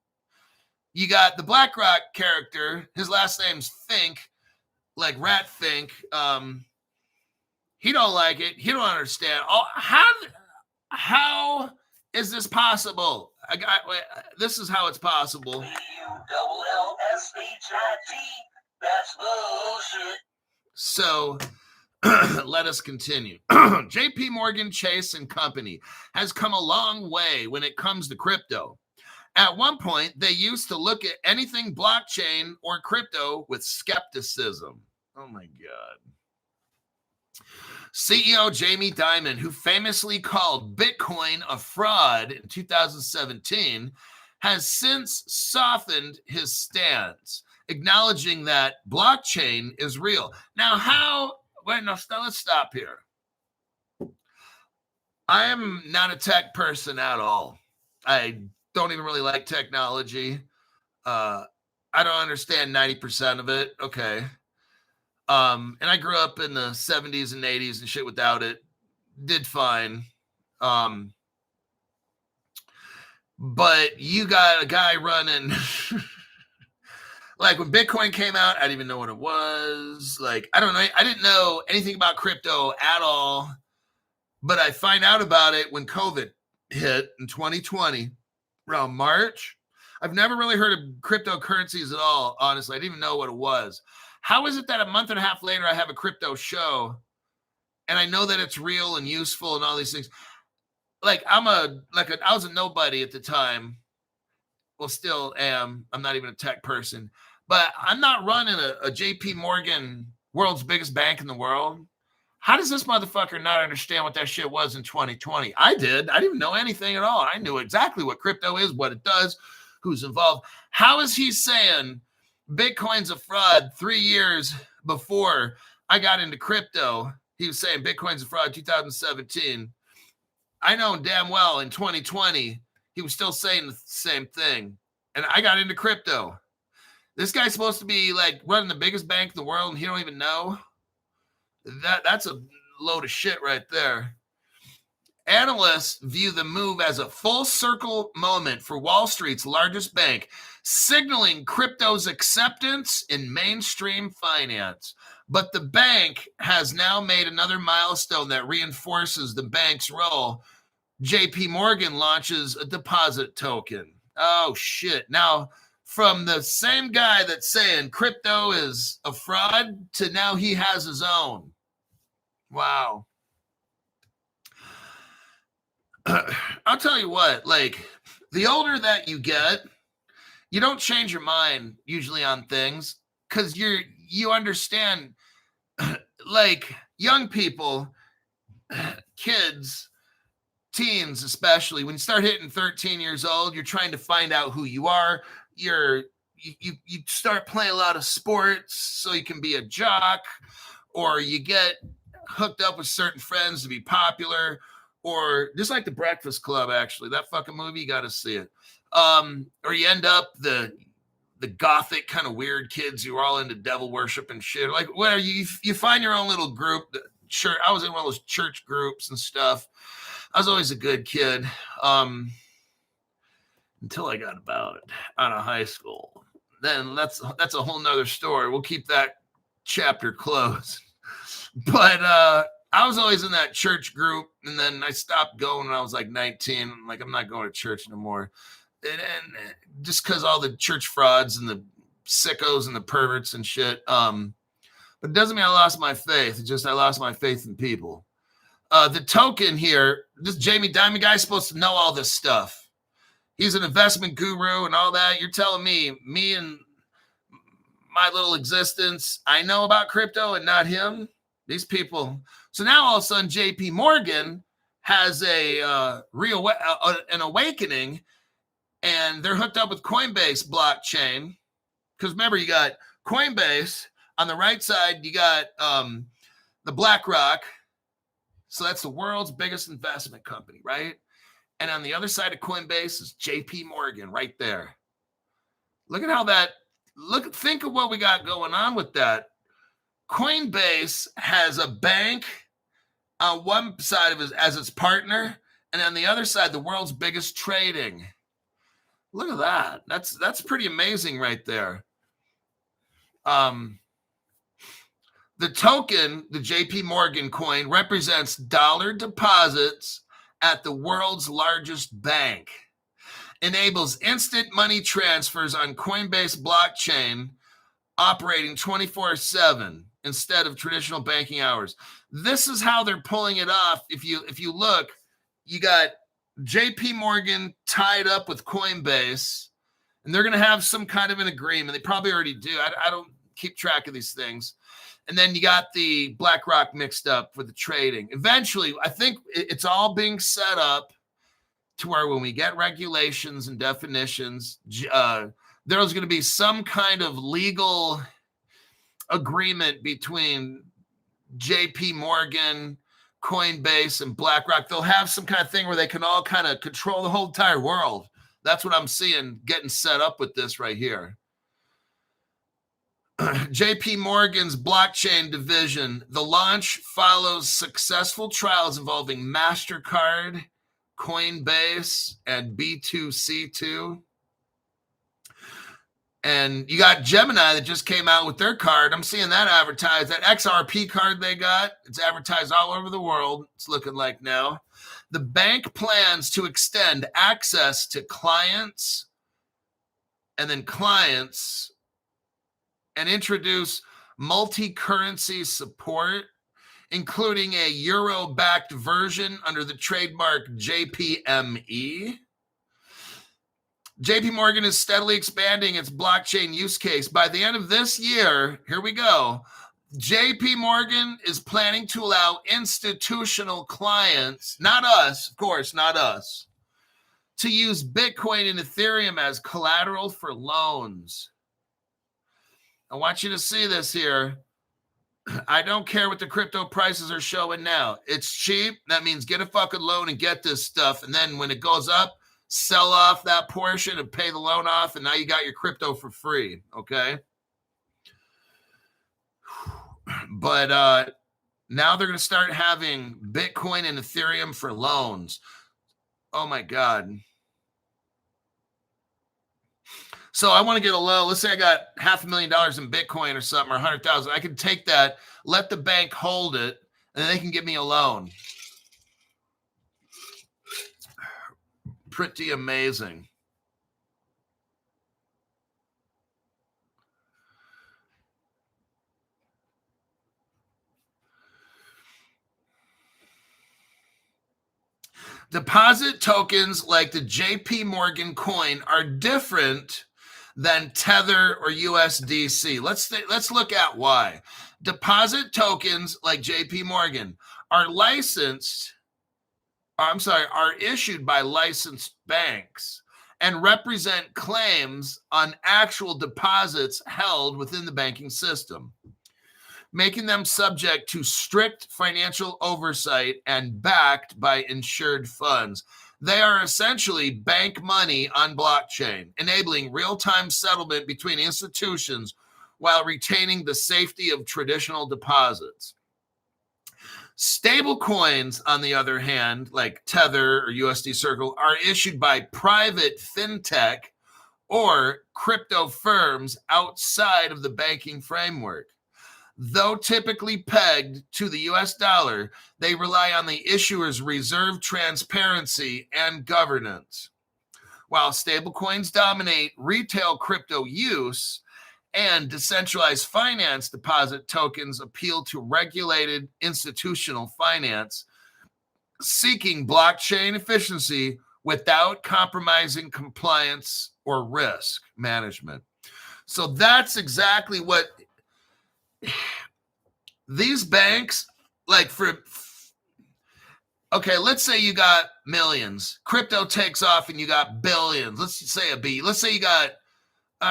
You got the BlackRock character, his last name's Fink, like Rat Fink. He don't like it. He don't understand. How is this possible? This is how it's possible. U-double-L-S-H-I-T, that's bullshit. So let us continue. JP Morgan Chase and Company has come a long way when it comes to crypto. At one point, they used to look at anything blockchain or crypto with skepticism. Oh my God. CEO Jamie Dimon, who famously called Bitcoin a fraud in 2017, has since softened his stance, acknowledging that blockchain is real. Now, let's stop here. I am not a tech person at all. I don't even really like technology. I don't understand 90% of it. Okay. And I grew up in the 70s and 80s and shit without it. Did fine. But you got a guy running like when Bitcoin came out, I didn't even know what it was. Like, I don't know. I didn't know anything about crypto at all. But I find out about it when COVID hit in 2020, around March. I've never really heard of cryptocurrencies at all, honestly. I didn't even know what it was. How is it that a month and a half later I have a crypto show and I know that it's real and useful and all these things? Like I was a nobody at the time. Well, still am. I'm not even a tech person, but I'm not running a JP Morgan, world's biggest bank in the world. How does this motherfucker not understand what that shit was in 2020? I did. I didn't know anything at all. I knew exactly what crypto is, what it does, who's involved. How is he saying Bitcoin's a fraud 3 years before I got into crypto? He was saying Bitcoin's a fraud 2017. I know damn well in 2020, he was still saying the same thing. And I got into crypto. This guy's supposed to be like running the biggest bank in the world and he don't even know. That's a load of shit right there. Analysts view the move as a full circle moment for Wall Street's largest bank, signaling crypto's acceptance in mainstream finance. But the bank has now made another milestone that reinforces the bank's role. JP Morgan launches a deposit token. Oh, shit. Now, from the same guy that's saying crypto is a fraud to now he has his own. Wow. I'll tell you what, like the older that you get, you don't change your mind usually on things because you understand like young people, kids, teens especially, when you start hitting 13 years old, you're trying to find out who you are. You start playing a lot of sports so you can be a jock, or you get hooked up with certain friends to be popular, or just like The Breakfast Club, actually, that fucking movie, you got to see it. Or you end up the gothic kind of weird kids who are all into devil worship and shit. Like, well, you find your own little group. Sure, I was in one of those church groups and stuff. I was always a good kid until I got out of high school. Then that's a whole nother story. We'll keep that chapter closed. But I was always in that church group, and then I stopped going when I was like 19. I'm like, I'm not going to church anymore. And just because all the church frauds and the sickos and the perverts and shit. But it doesn't mean I lost my faith. It's just I lost my faith in people. The token here, this Jamie Dimon guy is supposed to know all this stuff. He's an investment guru and all that. You're telling me and my little existence, I know about crypto and not him? These people. So now all of a sudden, JP Morgan has an awakening, and they're hooked up with Coinbase blockchain. Because remember, you got Coinbase on the right side, you got the BlackRock. So that's the world's biggest investment company, right? And on the other side of Coinbase is JP Morgan right there. Look at how think of what we got going on with that. Coinbase has a bank on one side of it as its partner, and on the other side, the world's biggest trading. Look at that. That's pretty amazing right there. The token, the JP Morgan coin, represents dollar deposits at the world's largest bank, enables instant money transfers on Coinbase blockchain, operating 24/7 instead of traditional banking hours. This is how they're pulling it off. If you look, you got JP Morgan tied up with Coinbase, and they're going to have some kind of an agreement. They probably already do. I don't keep track of these things. And then you got the BlackRock mixed up with the trading. Eventually, I think it's all being set up to where when we get regulations and definitions, there's going to be some kind of legal agreement between JP Morgan, Coinbase, and BlackRock. They'll have some kind of thing where they can all kind of control the whole entire world. That's what I'm seeing getting set up with this right here. JP Morgan's blockchain division. The launch follows successful trials involving MasterCard, Coinbase, and B2C2. And you got Gemini that just came out with their card. I'm seeing that advertised. That XRP card they got, it's advertised all over the world. It's looking like now. The bank plans to extend access to clients and introduce multi-currency support, including a euro-backed version under the trademark JPME. JP Morgan is steadily expanding its blockchain use case. By the end of this year, here we go, JP Morgan is planning to allow institutional clients, not us, of course, not us, to use Bitcoin and Ethereum as collateral for loans. I want you to see this here. I don't care what the crypto prices are showing now. It's cheap. That means get a fucking loan and get this stuff. And then when it goes up, sell off that portion and pay the loan off. And now you got your crypto for free. Okay. But now they're going to start having Bitcoin and Ethereum for loans. Oh my God. So I want to get a loan. Let's say I got $500,000 in Bitcoin or something, or 100,000. I can take that, let the bank hold it, and then they can give me a loan. Pretty amazing. Deposit tokens like the JP Morgan coin are different than Tether or USDC. Let's look at why. Deposit tokens like JP Morgan are issued by licensed banks and represent claims on actual deposits held within the banking system, making them subject to strict financial oversight and backed by insured funds. They are essentially bank money on blockchain, enabling real-time settlement between institutions while retaining the safety of traditional deposits. Stable coins, on the other hand, like Tether or USD Circle, are issued by private fintech or crypto firms outside of the banking framework. Though typically pegged to the US dollar, they rely on the issuer's reserve transparency and governance. While stablecoins dominate retail crypto use and decentralized finance, deposit tokens appeal to regulated institutional finance seeking blockchain efficiency without compromising compliance or risk management. So that's exactly what these banks, like okay, let's say you got millions. Crypto takes off and you got billions. Let's say let's say you got,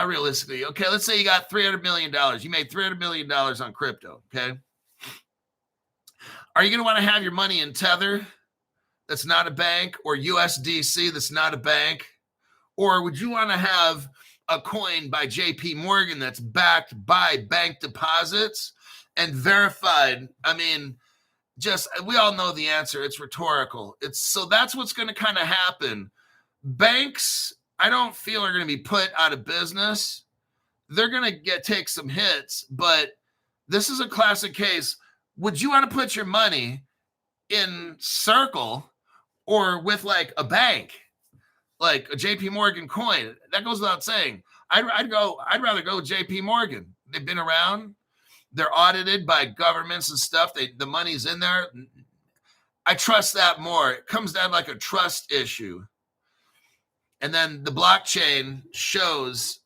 realistically, okay, let's say you got $300 million. You made $300 million on crypto, okay? Are you going to want to have your money in Tether, that's not a bank, or USDC, that's not a bank? Or would you want to have a coin by JP Morgan that's backed by bank deposits and verified? I mean, we all know the answer. It's rhetorical. So that's what's going to kind of happen. Banks, I don't feel, are going to be put out of business. They're going to take some hits, but this is a classic case. Would you want to put your money in Circle or with like a bank, like a JP Morgan coin? That goes without saying. I'd rather go with JP Morgan. They've been around. They're audited by governments and stuff. The money's in there. I trust that more. It comes down like a trust issue. And then the blockchain shows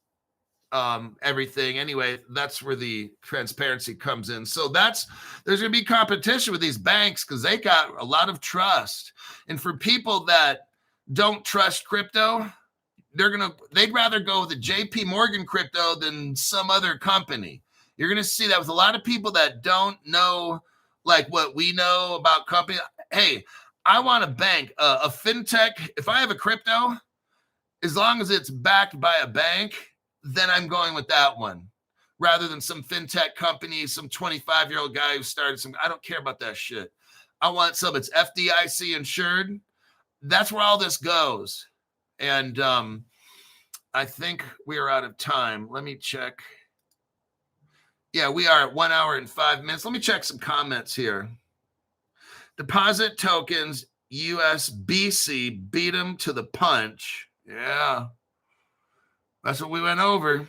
everything. Anyway, that's where the transparency comes in. So there's going to be competition with these banks because they got a lot of trust. And for people that don't trust crypto, they'd rather go with the JP Morgan crypto than some other company. You're going to see that with a lot of people that don't know like what we know about company. Hey, I want a bank, a fintech. If I have a crypto, as long as it's backed by a bank, then I'm going with that one rather than some fintech company, some 25-year-old guy who started some. I don't care about that shit. I want some that's FDIC insured. That's where all this goes. And I think we are out of time. Let me check. Yeah, we are at 1 hour and 5 minutes. Let me check some comments here. Deposit tokens, USBC, beat them to the punch. Yeah, that's what we went over.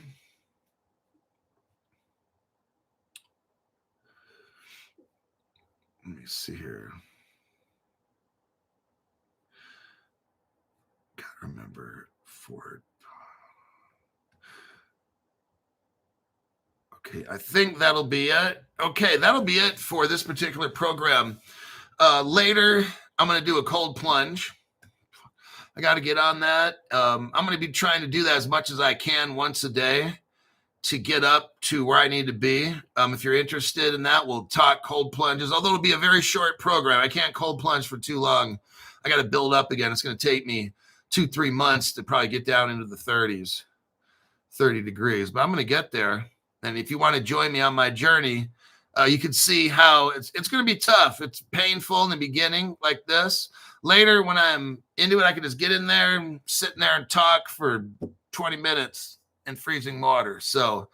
Let me see here. Gotta remember Ford. Okay, I think that'll be it. Okay, that'll be it for this particular program. Later, I'm going to do a cold plunge. I got to get on that. I'm going to be trying to do that as much as I can once a day to get up to where I need to be. If you're interested in that, we'll talk cold plunges, although it'll be a very short program. I can't cold plunge for too long. I got to build up again. It's going to take me 2-3 months to probably get down into the 30s, 30 degrees, but I'm going to get there. And if you want to join me on my journey, you can see how it's going to be tough. It's painful in the beginning like this. Later, when I'm into it, I can just get in there and sit in there and talk for 20 minutes in freezing water. So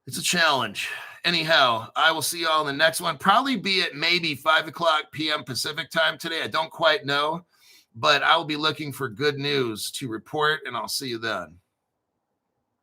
it's a challenge. Anyhow, I will see you all in the next one. Probably be at maybe 5 o'clock p.m. Pacific time today. I don't quite know, but I will be looking for good news to report, and I'll see you then.